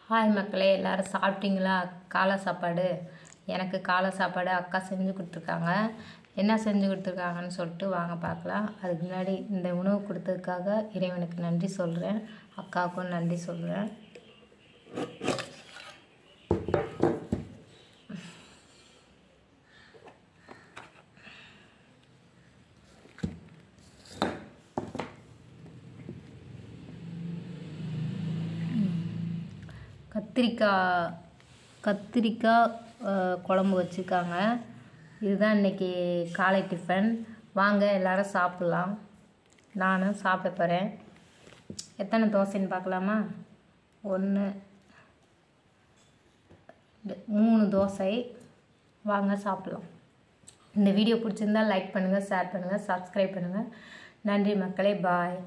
Hi மக்களே, எல்லோரும் சாப்பிட்டீங்களா? காலை சாப்பாடு எனக்கு காலை சாப்பாடு அக்கா செஞ்சு கொடுத்துருக்காங்க. என்ன செஞ்சு கொடுத்துருக்காங்கன்னு சொல்லிட்டு வாங்க பார்க்கலாம். அதுக்கு முன்னாடி இந்த உணவு கொடுத்ததுக்காக இறைவனுக்கு நன்றி சொல்கிறேன், அக்காவுக்கும் நன்றி சொல்கிறேன். கத்திரிக்காய் குழம்பு வச்சுருக்காங்க. இதுதான் இன்றைக்கி காலை டிஃபன். வாங்க எல்லோரும் சாப்பிட்லாம். நானும் சாப்பிட போகிறேன். எத்தனை தோசைன்னு பார்க்கலாமா? 1 3 தோசை. வாங்க சாப்பிட்லாம். இந்த வீடியோ பிடிச்சிருந்தால் லைக் பண்ணுங்கள், ஷேர் பண்ணுங்கள், சப்ஸ்கிரைப் பண்ணுங்கள். நன்றி மக்களே, பாய்.